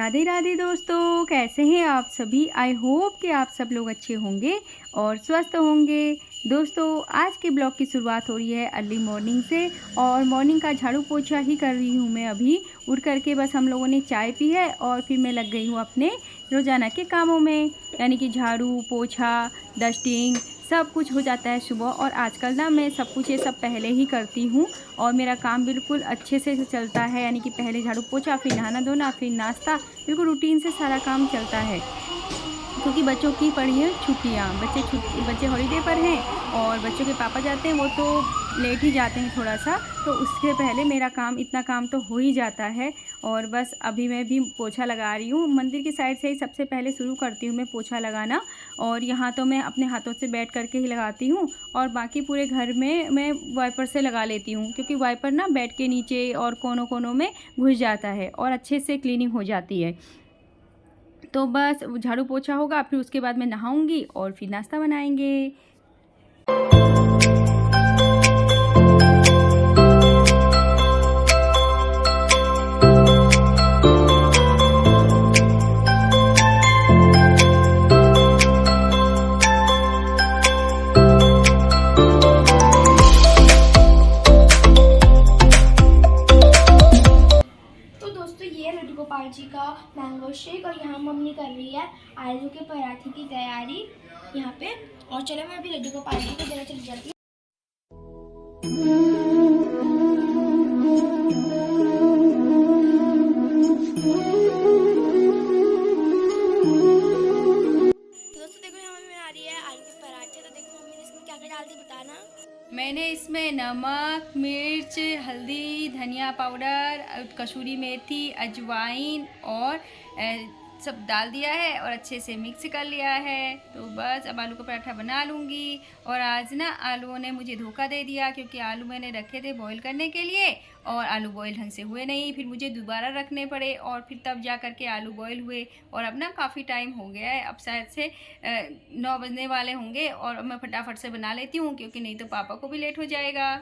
राधे राधे दोस्तों, कैसे हैं आप सभी। आई होप कि आप सब लोग अच्छे होंगे और स्वस्थ होंगे। दोस्तों, आज के ब्लॉग की शुरुआत हो रही है अर्ली मॉर्निंग से और मॉर्निंग का झाड़ू पोछा ही कर रही हूँ मैं। अभी उठ करके बस हम लोगों ने चाय पी है और फिर मैं लग गई हूँ अपने रोज़ाना के कामों में, यानी कि झाड़ू पोछा डस्टिंग सब कुछ हो जाता है सुबह। और आजकल ना मैं सब कुछ ये सब पहले ही करती हूँ और मेरा काम बिल्कुल अच्छे से चलता है, यानी कि पहले झाड़ू पोछा, फिर नहाना धोना, फिर नाश्ता, बिल्कुल रूटीन से सारा काम चलता है। क्योंकि बच्चों की पड़ी है छुट्टियाँ, बच्चे हॉलीडे पर हैं और बच्चों के पापा जाते हैं, वो तो लेट ही जाते हैं थोड़ा सा, तो उसके पहले मेरा काम इतना काम तो हो ही जाता है। और बस अभी मैं भी पोछा लगा रही हूँ। मंदिर की साइड से ही सबसे पहले शुरू करती हूँ मैं पोछा लगाना, और यहाँ तो मैं अपने हाथों से बैठ करके ही लगाती हूँ और बाकी पूरे घर में मैं वाइपर से लगा लेती हूँ, क्योंकि वाइपर ना बेड के नीचे और कोनों कोनों में घुस जाता है और अच्छे से क्लीनिंग हो जाती है। तो बस झाड़ू पोछा होगा, फिर उसके बाद मैं नहाऊंगी और फिर नाश्ता बनाएंगे। लड्डू गोपाल जी का मैंगो शेक, और यहाँ मम्मी कर रही है आलू के पराठे की तैयारी यहाँ पे। और चलो मैं अभी लड्डू गोपाल जी को देना चली जाती हूँ। दोस्तों देखो, यहाँ मम्मी बना रही है आलू के पराठे। तो देखो मम्मी ने इसमें क्या क्या डाल दी बताना। मैंने इसमें नमक, मिर्च, हल्दी, धनिया पाउडर, कसूरी मेथी, अजवाइन और सब डाल दिया है और अच्छे से मिक्स कर लिया है। तो बस अब आलू का पराठा बना लूँगी। और आज ना आलूओं ने मुझे धोखा दे दिया, क्योंकि आलू मैंने रखे थे बॉईल करने के लिए और आलू बॉईल ढंग से हुए नहीं, फिर मुझे दोबारा रखने पड़े और फिर तब जा कर के आलू बॉईल हुए। और अब ना काफ़ी टाइम हो गया है, अब शायद से 9 बजने वाले होंगे और मैं फटाफट से बना लेती हूँ, क्योंकि नहीं तो पापा को भी लेट हो जाएगा।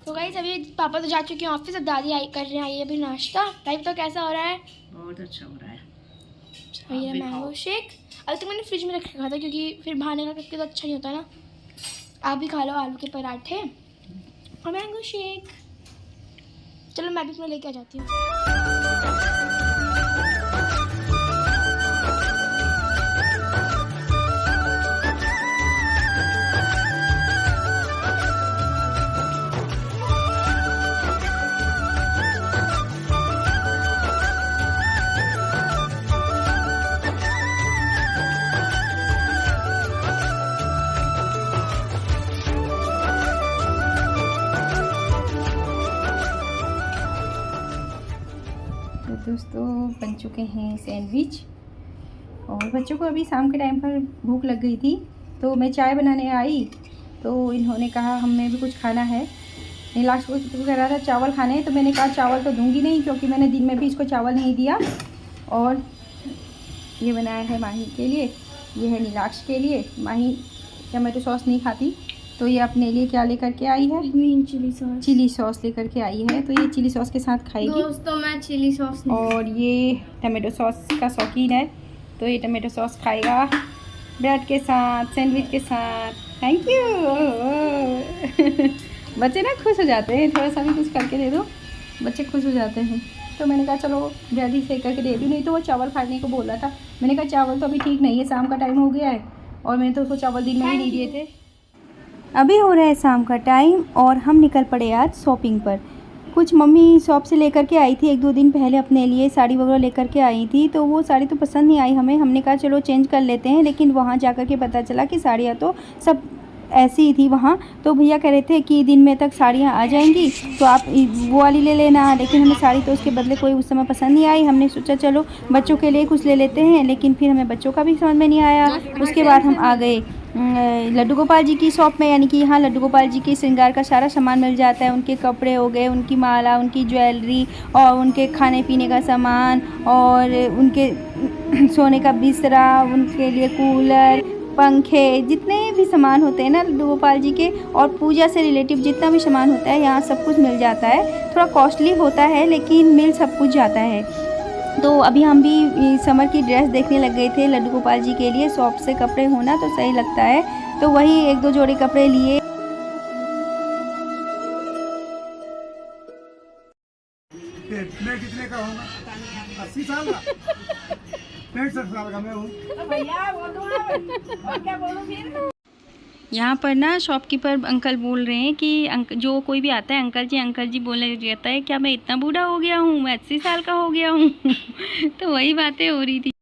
तो गाइस अभी पापा तो जा चुके हैं ऑफिस, अब दादी आई कर रहे हैं अभी नाश्ता। टाइप तो कैसा हो रहा है? बहुत अच्छा हो रहा है। ये मैंगो शेक अभी तो मैंने फ्रिज में रख रखा था, क्योंकि फिर बाहर निकल करके तो अच्छा नहीं होता ना। आप भी खा लो आलू के पराठे और मैंगो शेक। चलो मैं भी अपना लेके आ जाती हूँ। तो दोस्तों बन चुके हैं सैंडविच, और बच्चों को अभी शाम के टाइम पर भूख लग गई थी, तो मैं चाय बनाने आई तो इन्होंने कहा हमें भी कुछ खाना है। लास्ट को कह रहा था चावल खाने हैं, तो मैंने कहा चावल तो दूंगी नहीं, क्योंकि मैंने दिन में भी इसको चावल नहीं दिया। और ये बनाया है माही के लिए, ये है नीलाक्ष के लिए। माही टमाटो सॉस नहीं खाती, तो ये अपने लिए क्या लेकर के आई है? ग्रीन चिली सॉस लेकर के आई है, तो ये चिली सॉस के साथ खाएगी। दोस्तों मैं चिली सॉस नहीं। और ये टमाटो सॉस का शौकीन है, तो ये टमाटो सॉस खाएगा ब्रेड के साथ, सैंडविच के साथ। Thank you. बच्चे ना खुश हो जाते हैं, थोड़ा सा भी कुछ करके दे दो बच्चे खुश हो जाते हैं। तो मैंने कहा चलो ब्रेड ही सेक करके दे दूँ, नहीं तो वो चावल खाने को बोल रहा था। मैंने कहा चावल तो अभी ठीक नहीं है, शाम का टाइम हो गया है और मैंने तो उसको चावल दिन में ही नहीं दिए थे। अभी हो रहा है शाम का टाइम और हम निकल पड़े आज शॉपिंग पर। कुछ मम्मी शॉप से लेकर के आई थी 1-2 दिन पहले, अपने लिए साड़ी वगैरह लेकर के आई थी, तो वो साड़ी तो पसंद नहीं आई हमें। हमने कहा चलो चेंज कर लेते हैं, लेकिन वहाँ जा कर के पता चला कि साड़ियाँ तो सब ऐसी ही थी वहाँ। तो भैया कह रहे थे कि दिन में तक साड़ियाँ आ जाएंगी तो आप वो वाली ले लेना, लेकिन हमें साड़ी तो उसके बदले कोई उस समय पसंद नहीं आई। हमने सोचा चलो बच्चों के लिए कुछ ले लेते हैं, लेकिन फिर हमें बच्चों का भी समझ में नहीं आया। उसके बाद हम आ गए लड्डू गोपाल जी की शॉप में, यानी कि यहाँ लड्डू गोपाल जी के श्रृंगार का सारा सामान मिल जाता है। उनके कपड़े हो गए, उनकी माला, उनकी ज्वेलरी और उनके खाने पीने का सामान और उनके सोने का बिस्तरा, उनके लिए कूलर, पंखे, जितने भी सामान होते हैं ना लड्डू गोपाल जी के और पूजा से रिलेटिव जितना भी सामान होता है यहाँ सब कुछ मिल जाता है। थोड़ा कॉस्टली होता है लेकिन मिल सब कुछ जाता है। तो अभी हम भी समर की ड्रेस देखने लग गए थे लड्डू गोपाल जी के लिए। शॉप से कपड़े होना तो सही लगता है, तो वही 1-2 जोड़ी कपड़े लिए। मैं कितने का होगा? 80 साल का? 65 साल का मैं हूँ। यहाँ पर ना शॉपकीपर अंकल बोल रहे हैं कि जो कोई भी आता है अंकल जी बोलने लग जाता है, क्या मैं इतना बूढ़ा हो गया हूँ, मैं 80 साल का हो गया हूँ। तो वही बातें हो रही थी।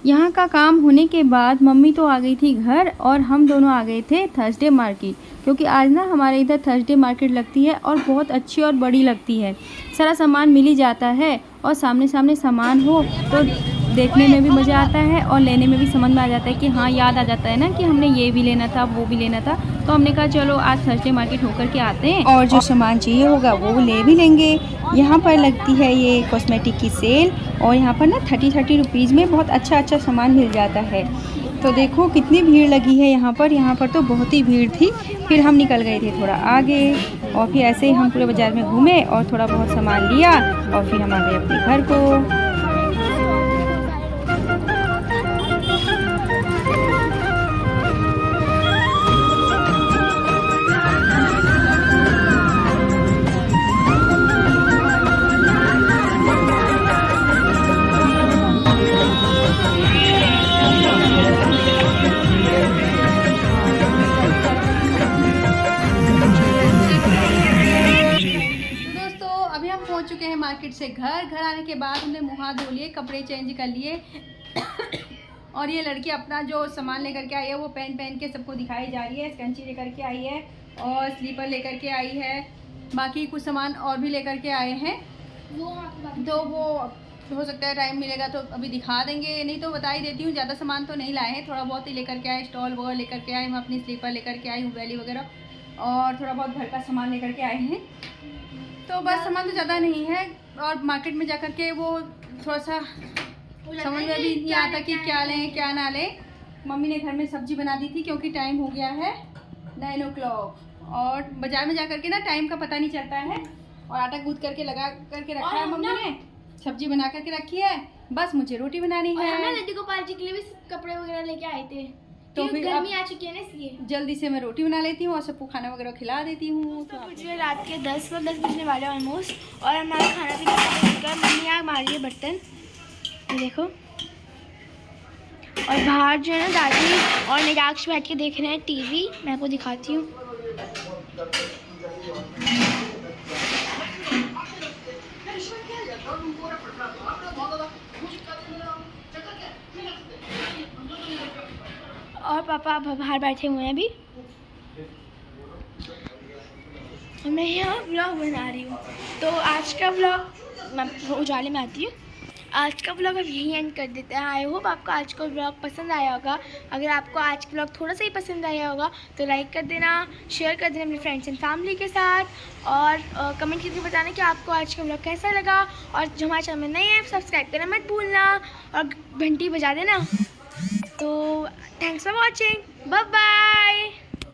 यहाँ का काम होने के बाद मम्मी तो आ गई थी घर और हम दोनों आ गए थे थर्सडे मार्केट, क्योंकि आज ना हमारे इधर थर्सडे मार्केट लगती है और बहुत अच्छी और बड़ी लगती है। सारा सामान मिल ही जाता है और सामने सामने सामान हो तो देखने में भी मज़ा आता है और लेने में भी समझ में आ जाता है कि हाँ, याद आ जाता है ना कि हमने ये भी लेना था, वो भी लेना था। तो हमने कहा चलो आज थर्सडे मार्केट होकर के आते हैं और जो सामान चाहिए होगा वो ले भी लेंगे। यहाँ पर लगती है ये कॉस्मेटिक की सेल और यहाँ पर ना 30 रुपीज़ में बहुत अच्छा सामान मिल जाता है। तो देखो कितनी भीड़ लगी है यहाँ पर तो बहुत ही भीड़ थी। फिर हम निकल गए थे थोड़ा आगे और फिर ऐसे ही हम पूरे बाज़ार में घूमे और थोड़ा बहुत सामान लिया और फिर हम आ गए अपने घर को। पहुंच चुके हैं मार्केट से घर आने के बाद हमने मुँह हाथ धो लिए, कपड़े चेंज कर लिए और ये लड़की अपना जो सामान लेकर के आई है वो पहन के सबको दिखाई जा रही है। स्कंची लेकर के आई है और स्लीपर लेकर के आई है, बाकी कुछ सामान और भी लेकर के आए हैं। तो वो हो सकता है टाइम मिलेगा तो अभी दिखा देंगे, नहीं तो बता ही देती हूँ। ज़्यादा सामान तो नहीं लाए हैं, थोड़ा बहुत ही लेकर के आए, स्टॉल वगैरह लेकर के आए, मैं अपनी स्लीपर लेकर के आई हूँ, बैली वगैरह और थोड़ा बहुत घर का सामान लेकर के आए हैं। तो बस सामान तो ज़्यादा नहीं है और मार्केट में जाकर के वो थोड़ा सा समझ में भी नहीं आता कि क्या लें क्या ना लें। मम्मी ने घर में सब्जी बना दी थी क्योंकि टाइम हो गया है 9 o'clock और बाज़ार में जाकर के ना टाइम का पता नहीं चलता है। और आटा गूंथ करके लगा करके रखा है मम्मी ने, सब्जी बना करके रखी है, बस मुझे रोटी बनानी है। हम लड्डू गोपाल जी के लिए भी कपड़े वगैरह लेके आए थे तो फिर गर्मी आ चुकी है ना, इसलिए जल्दी से मैं रोटी बना लेती हूँ और सबको खाना वगैरह खिला देती हूँ। तो मुझे रात के 10 बजने वाले ऑलमोस्ट और हमारा खाना पीना मम्मी यहाँ मार रही है बर्तन, ये देखो। और बाहर जो है ना दादी और निराक्ष बैठ के देख रहे हैं टीवी, मैं आपको दिखाती हूँ। और पापा बाहर बैठे हुए हैं अभी, मैं यहाँ व्लॉग बना रही हूँ। तो आज का व्लॉग मैं उजाले में आती हूँ। आज का व्लॉग अब यहीं एंड कर देते हैं। आई होप आपको आज का व्लॉग पसंद आया होगा। अगर आपको आज का व्लॉग थोड़ा सा ही पसंद आया होगा तो लाइक कर देना, शेयर कर देना अपने फ्रेंड्स एंड फैमिली के साथ और कमेंट करके बताना कि आपको आज का व्लॉग कैसा लगा। और जो हमारे चैनल में नए हैं सब्सक्राइब करना मत भूलना और घंटी बजा देना। तो thanks for watching, bye bye.